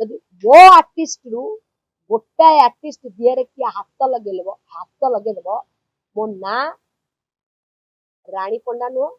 जदि मो आर्टिस्ट रु गोटाए आर्टिस्ट दिहरे किए हाथ लगेदेव मो ना रानी पंडा नुह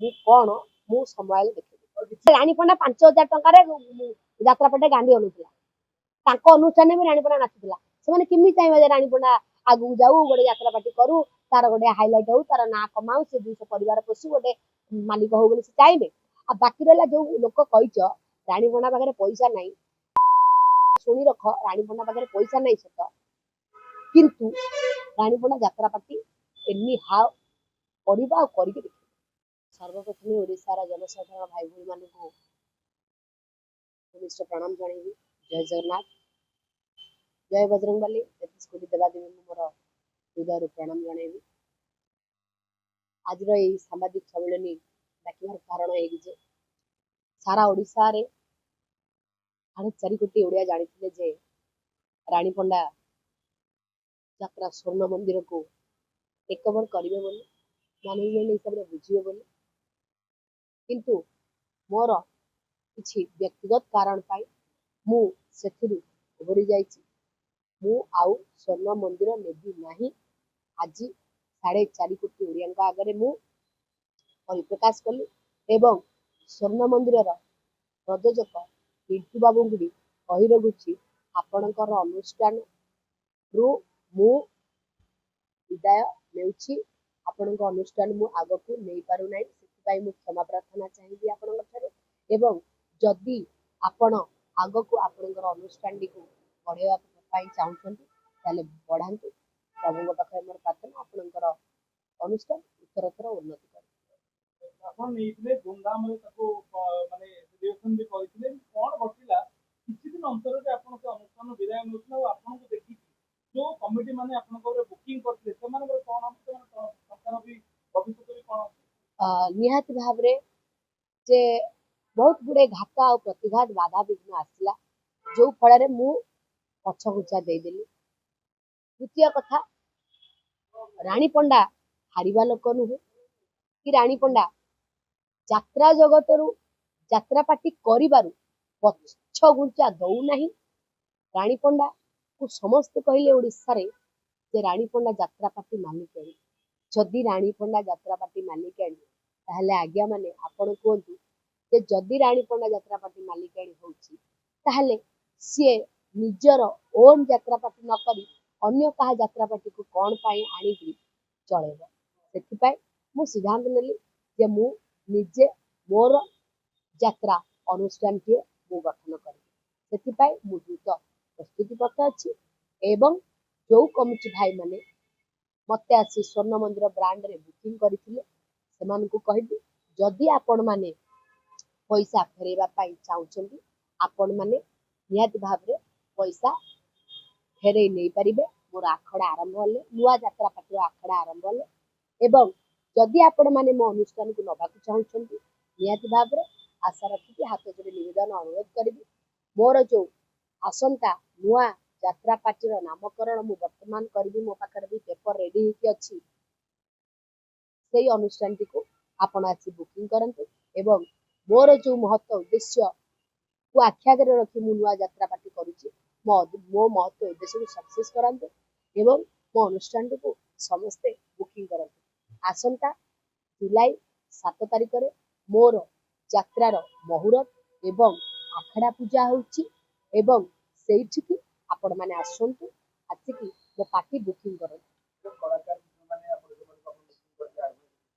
मु कौन मु समय देखी रानी पंडा 5000 टंकार यात्रा पटे गांधी अनुला अनुष्ठान भी रानी पंडा नाचुला से किमी चाहिए रानी पंडा आगू जाऊ गोटे यात्रा पार्टी करू तार गोटे हाइलाइट हो तार ना कमाऊ से 200 परिवार पोषु गोटे मालिक हो से चाहिए आ बाकी रहा जो लोक कहीच रानी पंडा पाखे पैसा नहीं शुणी रख रानी पंडा पाखे पैसा नहीं सत किंतु रानी पंडा यात्रा पार्टी एनी हाव करवा करके सर्वप्रथम ओडिशार जनसाधारण भाई भाई मानक प्रणाम जनइबी जय जगन्नाथ जय बजरंगबली कोटि देवादेवी मोर हृदय प्रणाम जनइबी आज सांबादिक सम्मेलन डाकिबार कारण है सारा ओडिशा रे 4.5 कोटी ओडिया जानी जे रानी पंडा यात्रा स्वर्ण मंदिर को टेकओवर करेंगे बोली मैनेजमेंट हिसाब से बुझे बोली किंतु मोर किसी व्यक्तिगत कारण पाई मु सेथिरु उभरी जाइछि मु आउ स्वर्ण मंदिर नेबी नाही आज 4.5 कोटी ओडिया आगे मु परिप्रकाश कली एवं स्वर्ण मंदिर प्रयोजक पिंटू बाबू भी कही रखुछि आपणकर अनुष्ठान रु मु विदाय नेउछि आपणक अनुष्ठान मु आगकू नहीं पारु नाही सेतिपाई मु क्षमा प्रार्थना चाहिए आपणक ठारे एवं जदि आपण आगकू आपणकर अनुष्ठान को बढ़ावा पाई चाहुछंती ताले बढ़ांतु प्रभुଙ୍କ पाखरे मोर प्रार्थना आपणकर अनुष्ठान उत्तरोत्तर उन्नति करे आपण नेइले धूमधाम रे ताको माने सेलिब्रेशन भी करिथिले कोन घटिला किछि दिन अंतर रे आपण के अनुष्ठान विदाय नउथला और आपण को देखि जो कमिटी माने आपण को बुकिंग करथिले से माने कोन सरकार भी भविष्य भी कोन निहाती भाव रे जे बहुत गुड़े घात आ प्रतिघात बाधा विघ्न आसला जो फल मु पछघुचा देदेली द्वितीय कथा रानी पंडा हारिबा लोक नुहे कि रानी पंडा यात्रा जगत रु यात्रा पार्टी करिबारु पछघुचा दउ नाही रानी पंडा को समस्त कहले ओडिसा रे जे रानी पंडा यात्रा पार्टी मालिक जदि रानी पंडा यात्रा पार्टी मालिक ताहले आज्ञा माने आपण कहतु जे जदि रानी पंडा यात्रा पार्टी मालिकाणी होउछि ताहले सी निजर ओन यात्रा पार्टी न करी अन्य कहा यात्रा पार्टी को कौन पाई आनिकी चलेब से मु सिद्धांत नेली जे मु निजे मोर यात्रा अनुष्ठान टे मु गठन करी से मु द्रुत प्रस्तुति पत्र अच्छी एवं जो कमिटी भाई माने मते आसी स्वर्ण मंदिर ब्रांड रे बुकिंग करथिले सेमान को कहबी जदि आपण माने पैसा फेरैबा पाई चाहुछंती आपण माने निहाती भाव रे पैसा फेरै नहीं पारिबे मोर आखड़ा आरंभ हले नुआ यात्रा पार्टी आखड़ा आरंभ हले एवं जदि आपण माने मो अनुष्ठान को नबाकू चाहुछंती निहाती भाव रे आशा रखी हाथ जोड़ी निवेदन अनुरोध करिबी मोर जो आसंता नुआ यात्रा पार्टी रो नामकरण मु वर्तमान करबी मो पाखर भी पेपर रेडी होकी अछि सेही अनुष्ठान को आपण आसी बुकिंग करंतु एवं मोर जो महत्व उद्देश्य को आख्यागर रखी मु नुआ यात्रा पार्टी करुछि मो महत्व उद्देश्य को सक्सेस करंतु एवं मो अनुष्ठान को समस्ते बुकिंग करंतु आसंता जुलाई 7 तारिख रे मोर यात्रार मुहूर्त एवं आखड़ा पूजा होउछि एवं सेठी आपण माने आसंतु आसिकी मो पार्टी बुकिंग करंतु कलाकार माने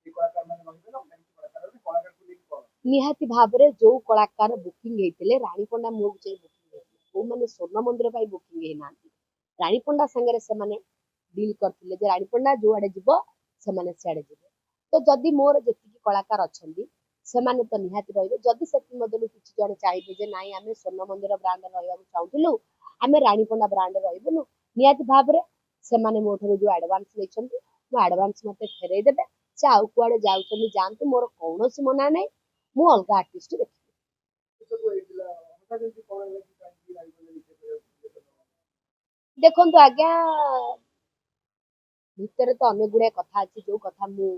कलाकार माने रहिबे ना कलाकार को लेके निहाती भाव रे जो कलाकार बुकिंग हेतिले रानी पंडा मोग जे बुकिंग हेतिले ओ माने स्वर्ण मंदिर पाई बुकिंग हे नांती रानी पंडा संगे से माने डील करथिले जे रानी पंडा जो आडे जिवो से माने सियाडे जिवो तो जदि मोर जेतिकी कलाकार अछंदी से माने तो निहाती रहिबे जदि सेति मदलु किछि जण चाहिबे जे नाई आमे स्वर्ण मंदिर ब्रांड रहइबा चाहुथिलु आमे रानी पंडा ब्रांड रहइबनु निहाती भाव रे से माने मोठरो जो एडवांस लेछंती वो एडवांस मते फेरै देबे से आउ कुआडे जाउछंदी जानतु मोर कोनोसी मना नै मु अलगा आर्टिस्ट देखो आज्ञा भितर तो अनेक गुड़े कथा अच्छी जो कथा मु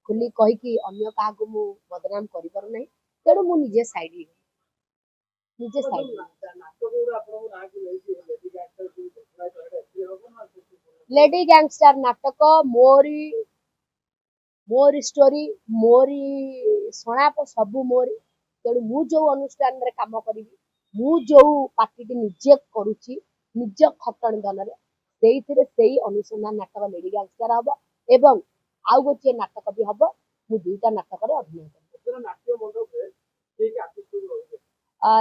खुली कहीकि अन्य क्या मु बदनाम कर तेणु मु निजे साइड लेडी गैंगस्टर नाटक मोरी मोरी स्टोरी मोरी सणाप सबू मोरी तेणु मु जो अनुष्ठान रे काम करी मु जो पार्टी निजे करुच्ची निज खटणी धन से अनुसंधान नाटक लेडी गैंगस्टर हम एवं आउ गोटे नाटक भी हम मु दुईटा नाटक अभिनय कर नाट्य मंडप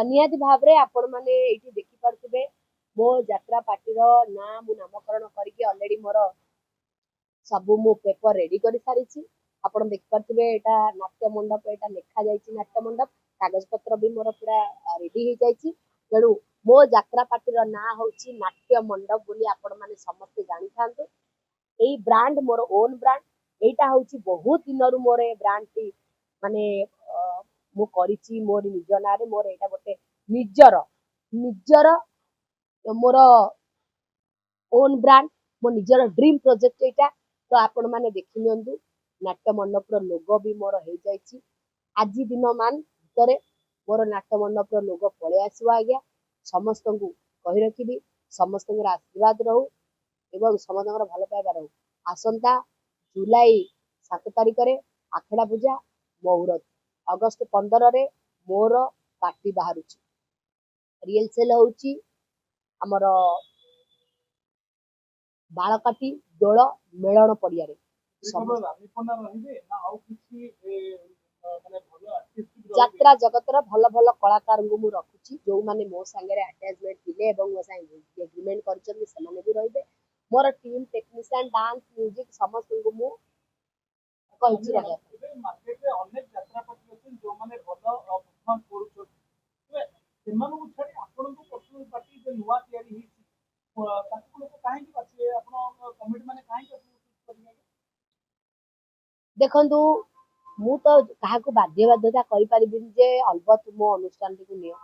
निहाती भाव में आपण मैंने ये देखिपे मो यात्रा पार्टी ना मु नामकरण करके ऑलरेडी मोर सबू मो पेपर रेडी कर सारी आपण देखिपे यहाँ नाट्य मंडप यहाँ लिखा जाइए नाट्य मंडप कागज पत्र भी मोर पूरा रेडी हो जाइए तेणु मो यात्रा पार्टी ना हूँ नाट्य मंडप बोली आपण मैंने समस्ते जानी था यही ब्रांड मोर ओन ब्रांड यहाँ हूँ बहुत दिन मोर ब्रांड टी माने मु करिछि मोर निज ना मोर यहाँ गोटे निजर निजर मोर ओन ब्रांड मो निजर ड्रीम प्रोजेक्ट यहाँ तो आपण मैंने देखि नियंतु नाट्य मंडपर लोगो भी मोर हो जाइए आज दिन मान भितर मोर नाट्य मंडपर लोगो पलि आसो आज्ञा समस्त को कही रखी समस्त आशीर्वाद रहू एवं समस्त भल पाइबा रहू आसंता जुलाई 7 तारिख रे आखड़ा पूजा मुहूर्त अगस्त 15 रे मोर पार्टी बाहर रियल सेल होची हमर बालकाटी दोल मेलन पड़िया यात्रा जगतर भल भल कलाकार को मु रखुची जो माने मो संगे अटैचमेंट थिले एवं मो संगे एग्रीमेंट करछन सेमाने भी रहिबे मोर टीम टेक्नीशियन डांस म्यूजिक समस्त को मु कहिची रहे मार्केट रे अनेक यात्रा पार्टी अछि जो माने भल परफॉर्म करूछ सेमानु छाडी आपन को पर्सनल पार्टी जे नुवा तयारी हिची ताकू लोक काहे कि बाछे आपन कमिटी माने काहे कि देखंतु मु तो काहाकू बाध्य बाध्यता करि परिबिन जे अलबत मो अनुष्ठान को नियो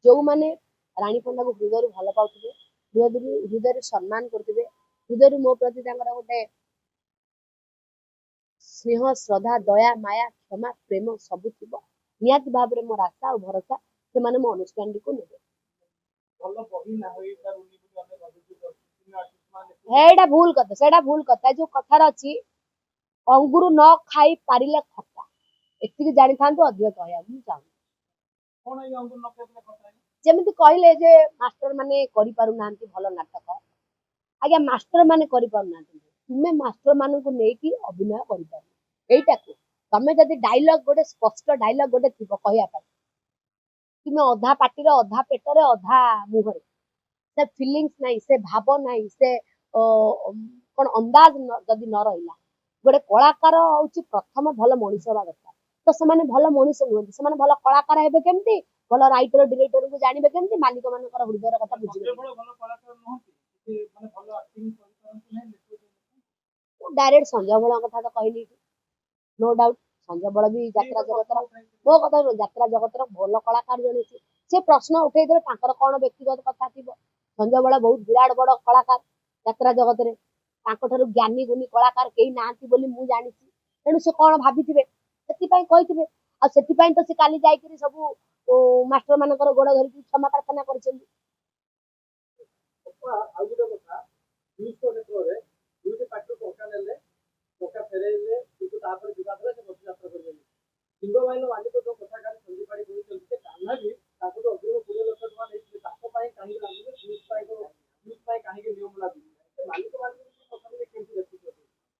जो माने रानी पंडा को हृदय भल पाउथिबे हृदय सम्मान करथिबे हृदय मो प्रति तांकर गोटे स्नेह श्रद्धा दया माया क्षमा प्रेम सब थी निहाती भाव में मोर आशा और भरोसा से माने मो अनुष्ठान को नेबे भल बही ना होई पारुनी बोली हमें भाबुछु हेडा भूल कथा जो कथार अछि अंगुर न खाई पारिले खट्टा एतिक जानि थांतु अधिक कहया मु चाहू कोन ए अंगुर न खाइले खट्टा जेमिति कहले जे मास्टर माने करि पारु नांती भल नाटक आज्ञा मास्टर माने करि पारु नांती तुमे मास्टर मान को नेकी अभिनय करि पारु एइटा को तमे जदि डायलॉग गोटे स्पष्ट डायलॉग गोटे थिबो कहया पाई तुमे अधा पाटी रे अधा पेट रे अधा मुहरे से फीलिंग्स नहीं से भाव नहीं से कोन अंदाज जदि न रहिला गोटे कलाकार हूँ प्रथम भल मनीष हवा दरकार तो से भल मनीष नुहति से भल कलाकार हेबे केमती भल राइटर डायरेक्टर को जानबे केमती मालिक मानकर हृदय कथा बुझिबे डायरेक्ट संजय बल कथा तो कहली नो डाउट संजय बल भी यात्रा जगतर मो कथा यात्रा जगतर भल कलाकार जने से प्रश्न उठे देबे तांकर कोन व्यक्तिगत कथा थिबो संजय बल बहुत विराट बड़ कलाकार यात्रा जगत रे तांको ज्ञानी गुणी कलाकार कई नांती बोली मु जानी तेणु से कौन भाभी कही आ तो से काली जाइकरी सब मास्टर मानकर गोड़ धरिकी क्षमा प्रार्थना कर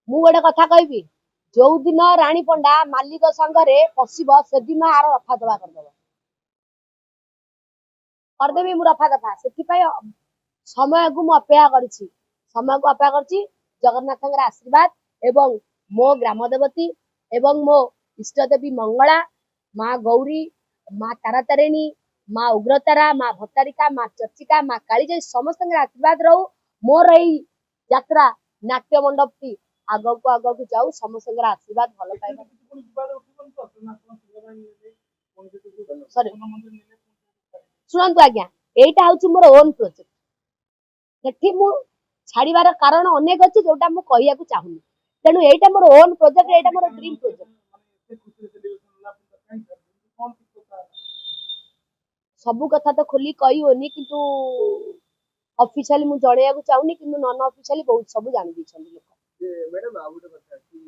मु गोटे कथा कहबी जो दिन रानी पंडा मालिक संगे पशिब से दिन आर रफा दफा करदेवी मु रफा दफा से समय को मु अपेक्षा करिछि समय को अपेक्षा करिछि जगन्नाथ आशीर्वाद एवं मो ग्राम देवती एवं मो इष्ट देवी मंगला माँ गौरी माँ तारातारिणी माँ उग्रतारा माँ भट्टारिका माँ चर्चिका माँ कालीजाई समस्त आशीर्वाद रहू मोर यही यात्रा नाट्य मंडप टी आग को जाऊ समस्त आशीर्वाद भल पाइबा शुणु आज्ञा एटा हूँ मोर ओन प्रोजेक्ट सेठी मु छाड़ीबार कारण अनेक अच्छी जोटा मु कहिया को चाहूनी तेणु एटा मोर ओन प्रोजेक्ट एटा मोर ड्रीम प्रोजेक्ट सबु कथा तो खोली कही होनी किंतु ଅଫିସିଆଲି ମୁଁ ଜଣେଇବାକୁ ଚାହୁଁନି, କିନ୍ତୁ ନନ୍ ଅଫିସିଆଲି ବହୁତ ସବୁ ଜାଣି ଦେଇଛନ୍ତି ଲୋକ। ମ୍ୟାଡାମ ଆଉ ଗୋଟେ କଥା କି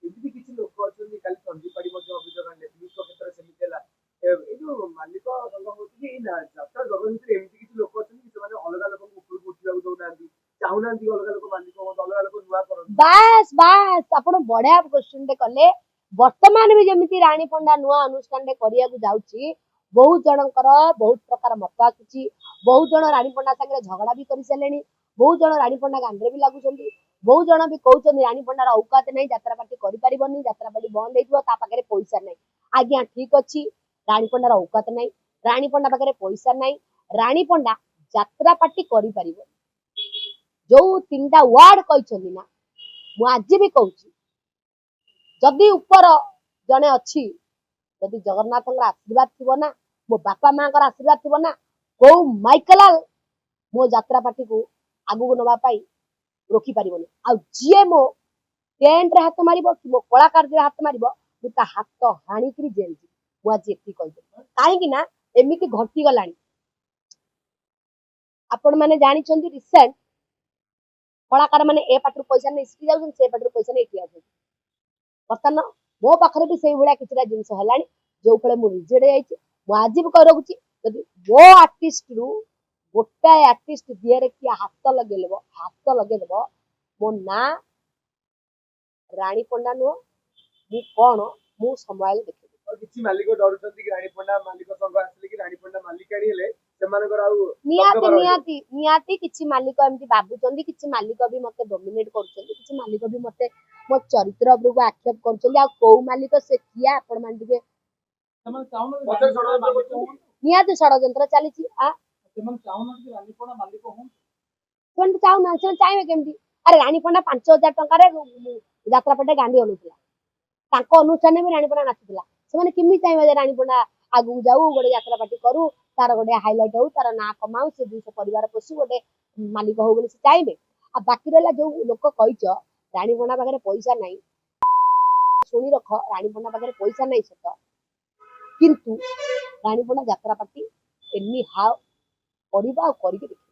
ଏମିତି କିଛି ଲୋକ ଅଛନ୍ତି କାଲି ସନ୍ଦିପାଡ଼ି ମଧ୍ୟ ଅଭିଯୋଗ ଆଣିଲେ ପୁଲିସଙ୍କ କ୍ଷେତ୍ରରେ ସେମିତି ହେଲା ଏଇ ଯୋଉ ମାଲିକ ସଂଘ ହଉଛି କି ଏଇ ଯାତ୍ରା ଜଗତ ଭିତରେ ଏମିତି କିଛି ଲୋକ ଅଛନ୍ତି କି ସେମାନେ ଅଲଗା ଲୋକଙ୍କୁ ଉପରକୁ ଉଠିବାକୁ ଦଉନାହାନ୍ତି, ଚାହୁଁନାହାନ୍ତି କି ଅଲଗା ଲୋକ ମାଲିକ ହୁଅନ୍ତୁ, ଅଲଗା ଲୋକ ନୂଆ କରନ୍ତୁ। ବାସ୍ ଆପଣ ବଢିଆ କ୍ୱେଶ୍ଚନ ଟେ କଲେ। ବର୍ତ୍ତମାନ ବି ଯେମିତି ରାଣୀ ପଣ୍ଡା ନୂଆ ଅନୁଷ୍ଠାନଟେ କରିବାକୁ ଯାଉଛି, ବହୁତ ଜଣଙ୍କର ବହୁତ ପ୍ରକାର ମତ ଆସୁଛି। ବହୁତ ଜଣ ରାଣୀ ପଣ୍ଡା ସାଙ୍ଗରେ ଝଗଡା ବି କରିସାରିଲେଣି। ବହୁତ ଜଣ ରାଣୀ ପଣ୍ଡା ଗାଣ୍ଡରେ ବି ଲାଗୁଛନ୍ତି। ବହୁତ ଜଣ ବି କହୁଛନ୍ତି ରାଣୀ ପଣ୍ଡାର ଔକାତ ନାହିଁ, ଯାତ୍ରା ପାର୍ଟି କରିପାରିବନି, ଯାତ୍ରା ପାର୍ଟି ବନ୍ଦ ହେଇଯିବ, ତା ପାଖରେ ପଇସା ନାହିଁ। ଆଜ୍ଞା ଠିକ ଅଛି, ରାଣୀ ପଣ୍ଡାର ଔକାତ ନାହିଁ, ରାଣୀ ପଣ୍ଡା ପାଖରେ ପଇସା ନାହିଁ, ରାଣୀ ପଣ୍ଡା ଯାତ୍ରା ପାର୍ଟି କରିପାରିବନି। ଯୋଉ ତିନିଟା ୱାର୍ଡ କହିଛନ୍ତି ନା, ମୁଁ ଆଜି ବି କହୁଛି, ଯଦି ଉପର ଜଣେ ଅଛି, ଯଦି ଜଗନ୍ନାଥଙ୍କର ଆଶୀର୍ବାଦ ଥିବ ନା, ମୋ ବାପା ମାଙ୍କର ଆଶୀର୍ବାଦ ଥିବ ନା, କୋଉ ମାଇକେଲାଲ ମୋ ଯାତ୍ରା ପାର୍ଟିକୁ ଆଗକୁ ନବା ପାଇଁ ରୋକିପାରିବନି। ଆଉ ଯିଏ ମୋ ଟେଣ୍ଟରେ ହାତ ମାରିବ କି ମୋ କଳା କାର୍ଯ୍ୟରେ ହାତ ମାରିବ, ମୁଁ ତା ହାତ ହାଣିକିରି ଜେଲ୍ ଯିବି। ମୁଁ ଆଜି ଏତିକି କହିଦେବି। କାହିଁକି ନା ଏମିତି ଘଟିଗଲାଣି। ଆପଣ ମାନେ ଜାଣିଛନ୍ତି ରିସେଣ୍ଟ କଳାକାର ମାନେ ଏ ପାଟରୁ ପଇସା ନେଇ ସେଠି ଯାଉଛନ୍ତି, ସେ ପାଟରୁ ପଇସା ନେଇ ଏଠି ଯାଉଛନ୍ତି। ବର୍ତ୍ତମାନ ମୋ ପାଖରେ ବି ସେଇଭଳିଆ କିଛିଟା ଜିନିଷ ହେଲାଣି, ଯୋଉ ଫଳେ ମୁଁ ରିଜେକ୍ଟ ଯାଇଛି। ମୁଁ ଆଜି ବି କହି ରଖୁଛି, ଯଦି ମୋ ଆର୍ଟିଷ୍ଟରୁ ଗୋଟାଏ ଆର୍ଟିଷ୍ଟ ଦିହରେ କିଏ ହାତ ଲଗେଇଦବ, ମୋ ନାଁ ରାଣୀ ପଣ୍ଡା ନୁହଁ, ମୁଁ କଣ ମୁଁ ସମୟରେ ଦେଖିବି। ଆଉ କିଛି ମାଲିକ ଡରୁଛନ୍ତି କି ରାଣୀ ପଣ୍ଡା ମାଲିକ ସଂଘ ଆସିଲେ କି ରାଣୀ ପଣ୍ଡା ମାଲିକାଣୀ ହେଲେ ସେମାନଙ୍କର ଆଉ ନିହାତି କିଛି ମାଲିକ ଏମିତି ଭାବୁଛନ୍ତି, କିଛି ମାଲିକ ବି ମତେ ଡୋମିନେଟ କରୁଛନ୍ତି, କିଛି ମାଲିକ ବି ମତେ ମୋ ଚରିତ୍ର ଉପରକୁ ଆକ୍ଷେପ କରୁଛନ୍ତି। ଆଉ କୋଉ ମାଲିକ ସେ କିଏ ଆପଣ ମାନେ ଟିକେ ସେମାନେ ଚାହୁଁନାହାନ୍ତି ମାଲିକ ହୁଅନ୍ତୁ, ନିହାତି ଷଡ଼ଯନ୍ତ୍ର ଚାଲିଛି। ସେମାନେ ଚାହୁଁନାହାନ୍ତି ରାଣୀ ପଣ୍ଡା ମାଲିକ ହୁଅନ୍ତୁ। ସେମାନେ ଚାହୁଁନାହାନ୍ତି, ସେମାନେ ଚାହିଁବେ କେମିତି? ଆରେ ରାଣୀ ପଣ୍ଡା 5,000 ଟଙ୍କାରେ ଯାତ୍ରା ପାର୍ଟି ଗାଣ୍ଡି ହଲୁଥିଲା, ତାଙ୍କ ଅନୁଷ୍ଠାନରେ ବି ରାଣୀ ପଣ୍ଡା ନାଚୁଥିଲା। ସେମାନେ କେମିତି ଚାହିଁବେ ଯେ ରାଣୀ ପଣ୍ଡା ଆଗକୁ ଯାଉ, ଗୋଟେ ଯାତ୍ରା ପାର୍ଟି କରୁ, ତାର ଗୋଟେ ହାଇଲାଇଟ ହଉ, ତାର ନାଁ କମାଉ, ସେ 200 ପରିବାର ପୋଷୁ, ଗୋଟେ ମାଲିକ ହଉ ବୋଲି ସେ ଚାହିଁବେ? ଆଉ ବାକି ରହିଲା ଯୋଉ ଲୋକ କହିଛ ରାଣୀ ପଣ୍ଡା ପାଖରେ ପଇସା ନାହିଁ, ଶୁଣି ରଖ, ରାଣୀ ପଣ୍ଡା ପାଖରେ ପଇସା ନାହିଁ ସତ, କିନ୍ତୁ ରାଣୀ ପଣ୍ଡା ଯାତ୍ରା ପାର୍ଟି ଏନି ହାଉ କରିବ ଆଉ କରିକି ଦେଖିବ।